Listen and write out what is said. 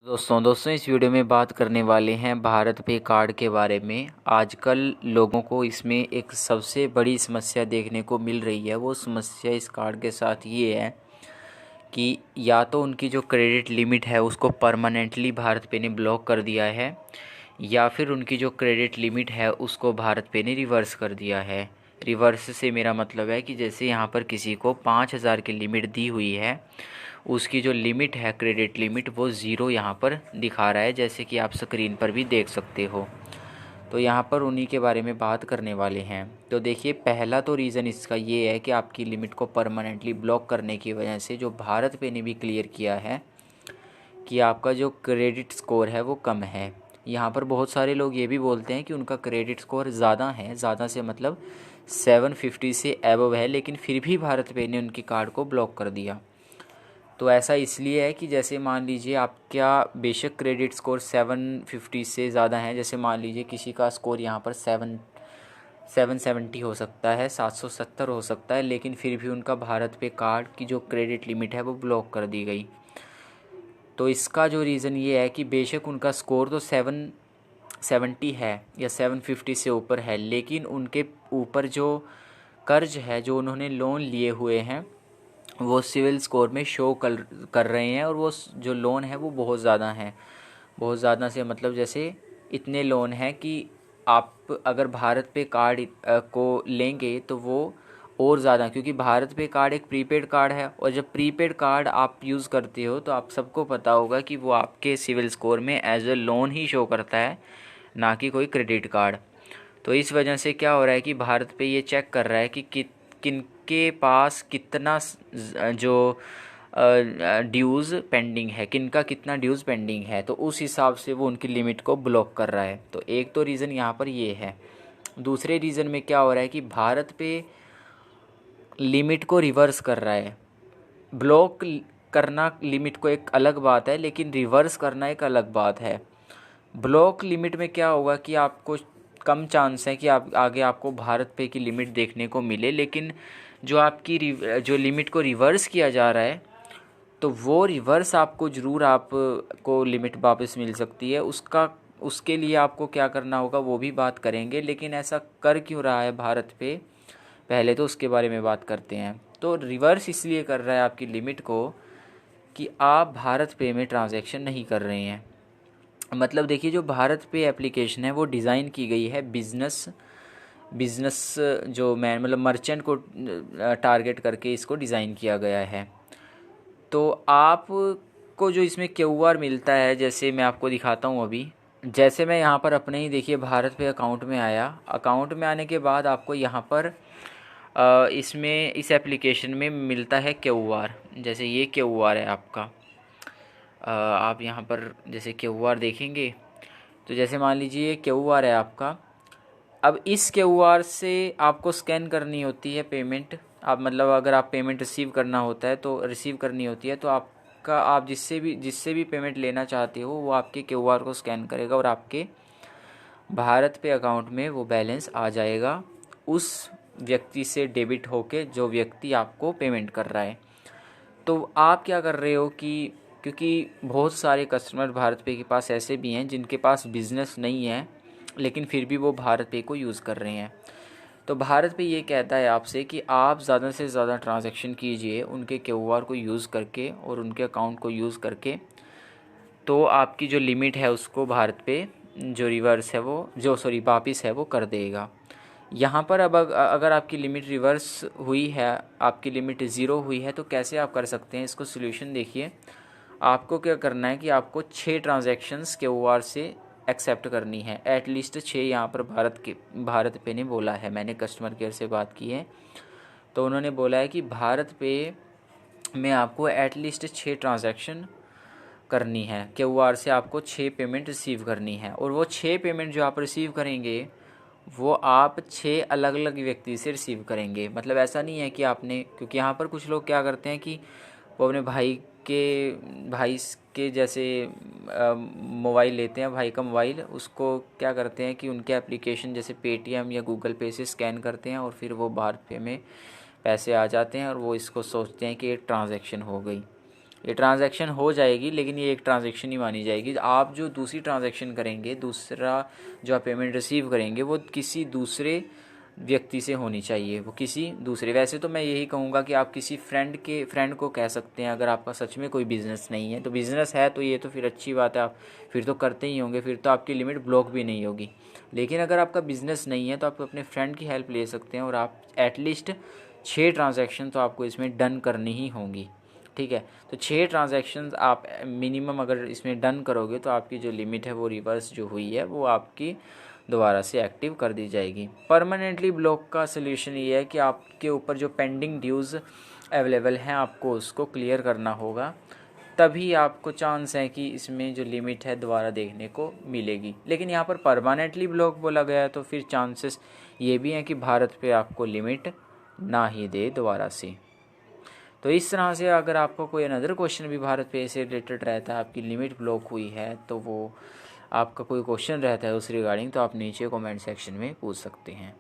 दोस्तों इस वीडियो में बात करने वाले हैं भारत पे कार्ड के बारे में। आजकल लोगों को इसमें एक सबसे बड़ी समस्या देखने को मिल रही है। वो समस्या इस कार्ड के साथ ये है कि या तो उनकी जो क्रेडिट लिमिट है उसको परमानेंटली भारत पे ने ब्लॉक कर दिया है, या फिर उनकी जो क्रेडिट लिमिट है उसको भारत पे ने रिवर्स कर दिया है। रिवर्स से मेरा मतलब है कि जैसे यहाँ पर किसी को 5,000 की लिमिट दी हुई है, उसकी जो लिमिट है क्रेडिट लिमिट वो ज़ीरो यहाँ पर दिखा रहा है, जैसे कि आप स्क्रीन पर भी देख सकते हो। तो यहाँ पर उन्हीं के बारे में बात करने वाले हैं। तो देखिए, पहला तो रीज़न इसका ये है कि आपकी लिमिट को परमानेंटली ब्लॉक करने की वजह से जो भारत पे ने भी क्लियर किया है कि आपका जो क्रेडिट स्कोर है वो कम है। यहाँ पर बहुत सारे लोग ये भी बोलते हैं कि उनका क्रेडिट स्कोर ज़्यादा है, ज़्यादा से मतलब 750 से एबव है, लेकिन फिर भी भारत पे ने उनकी कार्ड को ब्लॉक कर दिया। तो ऐसा इसलिए है कि जैसे मान लीजिए आपका बेशक क्रेडिट स्कोर 750 से ज़्यादा है, जैसे मान लीजिए किसी का स्कोर यहाँ पर 770 हो सकता है, 770 हो सकता है, लेकिन फिर भी उनका भारत पे कार्ड की जो क्रेडिट लिमिट है वो ब्लॉक कर दी गई। तो इसका जो रीज़न ये है कि बेशक उनका स्कोर तो 770 है या 750 से ऊपर है, लेकिन उनके ऊपर जो कर्ज है, जो उन्होंने लोन लिए हुए हैं, वो सिविल स्कोर में शो कर रहे हैं। और वो जो लोन है वो बहुत ज़्यादा है। बहुत ज़्यादा से मतलब जैसे इतने लोन हैं कि आप अगर भारत पे कार्ड को लेंगे तो वो और ज़्यादा, क्योंकि भारत पे कार्ड एक प्रीपेड कार्ड है, और जब प्रीपेड कार्ड आप यूज़ करते हो तो आप सबको पता होगा कि वो आपके सिविल स्कोर में एज ए लोन ही शो करता है, ना कि कोई क्रेडिट कार्ड। तो इस वजह से क्या हो रहा है कि भारत पे ये चेक कर रहा है कि किनके पास कितना जो ड्यूज़ पेंडिंग है, किनका कितना ड्यूज़ पेंडिंग है, तो उस हिसाब से वो उनकी लिमिट को ब्लॉक कर रहा है। तो एक तो रीज़न यहाँ पर ये है। दूसरे रीज़न में क्या हो रहा है कि भारत पे लिमिट को रिवर्स कर रहा है। ब्लॉक करना लिमिट को एक अलग बात है, लेकिन रिवर्स करना एक अलग बात है। ब्लॉक लिमिट में क्या होगा कि आपको कम चांस है कि आप आगे आपको भारत पे की लिमिट देखने को मिले, लेकिन जो आपकी जो लिमिट को रिवर्स किया जा रहा है, तो वो रिवर्स आपको ज़रूर आपको लिमिट वापस मिल सकती है। उसके लिए आपको क्या करना होगा वो भी बात करेंगे, लेकिन ऐसा कर क्यों रहा है भारत पे, पहले तो उसके बारे में बात करते हैं। तो रिवर्स इसलिए कर रहा है आपकी लिमिट को कि आप भारत पे में ट्रांजैक्शन नहीं कर रहे हैं। मतलब देखिए, जो भारत पे एप्लीकेशन है वो डिज़ाइन की गई है बिज़नेस जो मैन मतलब मर्चेंट को टारगेट करके इसको डिज़ाइन किया गया है। तो आपको जो इसमें क्यूआर मिलता है, जैसे मैं आपको दिखाता हूँ अभी। जैसे मैं यहाँ पर अपने ही देखिए भारत पे अकाउंट में आया। अकाउंट में आने के बाद आपको यहाँ पर इसमें इस एप्लीकेशन में मिलता है क्यूआर। जैसे ये क्यूआर है आपका। आप यहाँ पर जैसे क्यूआर देखेंगे तो जैसे मान लीजिए ये क्यूआर है आपका। अब इस क्यूआर से आपको स्कैन करनी होती है पेमेंट। आप मतलब अगर आप पेमेंट रिसीव करना होता है तो रिसीव करनी होती है, तो आप जिससे भी पेमेंट लेना चाहते हो वो आपके क्यूआर को स्कैन करेगा और आपके भारत पे अकाउंट में वो बैलेंस आ जाएगा उस व्यक्ति से डेबिट होके, जो व्यक्ति आपको पेमेंट कर रहा है। तो आप क्या कर रहे हो कि क्योंकि बहुत सारे कस्टमर भारत पे के पास ऐसे भी हैं जिनके पास बिज़नेस नहीं है, लेकिन फिर भी वो भारत पे को यूज़ कर रहे हैं। तो भारत पे ये कहता है आपसे कि आप ज़्यादा से ज़्यादा ट्रांजैक्शन कीजिए उनके क्यूआर को यूज़ करके और उनके अकाउंट को यूज़ करके। तो आपकी जो लिमिट है उसको भारत पे जो रिवर्स है वो वापस है वो कर देगा। यहाँ पर अब अगर आपकी लिमिट रिवर्स हुई है, आपकी लिमिट ज़ीरो हुई है, तो कैसे आप कर सकते हैं इसको सॉल्यूशन देखिए। आपको क्या करना है कि आपको 6 ट्रांजैक्शंस क्यूआर से एक्सेप्ट करनी है, एटलीस्ट 6। यहाँ पर भारत पे ने बोला है, मैंने कस्टमर केयर से बात की है तो उन्होंने बोला है कि भारत पे में आपको एटलीस्ट 6 ट्रांजैक्शन करनी है। क्यूआर से आपको 6 पेमेंट रिसीव करनी है, और वो 6 पेमेंट जो आप रिसीव करेंगे वो आप 6 अलग अलग व्यक्ति से रिसीव करेंगे। मतलब ऐसा नहीं है कि आपने, क्योंकि यहाँ पर कुछ लोग क्या करते हैं कि वो अपने भाई के जैसे मोबाइल लेते हैं, भाई का मोबाइल, उसको क्या करते हैं कि उनके एप्लीकेशन जैसे पेटीएम या गूगल पे से स्कैन करते हैं और फिर वो भारत पे में पैसे आ जाते हैं और वो इसको सोचते हैं कि एक ट्रांजैक्शन हो गई। ये ट्रांजैक्शन हो जाएगी, लेकिन ये एक ट्रांजैक्शन ही मानी जाएगी। आप जो दूसरी ट्रांजैक्शन करेंगे, दूसरा जो आप पेमेंट रिसीव करेंगे, वो किसी दूसरे व्यक्ति से होनी चाहिए, वो किसी दूसरे। वैसे तो मैं यही कहूँगा कि आप किसी फ्रेंड को कह सकते हैं, अगर आपका सच में कोई बिज़नेस नहीं है। तो बिज़नेस है तो ये तो फिर अच्छी बात है, आप फिर तो करते ही होंगे, फिर तो आपकी लिमिट ब्लॉक भी नहीं होगी। लेकिन अगर आपका बिज़नेस नहीं है तो आप अपने फ्रेंड की हेल्प ले सकते हैं, और आप एटलीस्ट 6 ट्रांजैक्शन तो आपको इसमें डन करनी ही होंगी। ठीक है, तो 6 ट्रांजैक्शंस आप मिनिमम अगर इसमें डन करोगे तो आपकी जो लिमिट है वो रिवर्स जो हुई है वो आपकी दोबारा से एक्टिव कर दी जाएगी। परमानेंटली ब्लॉक का सलूशन ये है कि आपके ऊपर जो पेंडिंग ड्यूज़ अवेलेबल हैं आपको उसको क्लियर करना होगा, तभी आपको चांस है कि इसमें जो लिमिट है दोबारा देखने को मिलेगी। लेकिन यहाँ पर परमानेंटली ब्लॉक बोला गया है तो फिर चांसेस ये भी हैं कि भारत पे आपको लिमिट ना ही दे दोबारा से। तो इस तरह से अगर आपको कोई अनदर क्वेश्चन भी भारत पे से रिलेटेड रहता है, आपकी लिमिट ब्लॉक हुई है, तो वो आपका कोई क्वेश्चन रहता है उस रिगार्डिंग, तो आप नीचे कमेंट सेक्शन में पूछ सकते हैं।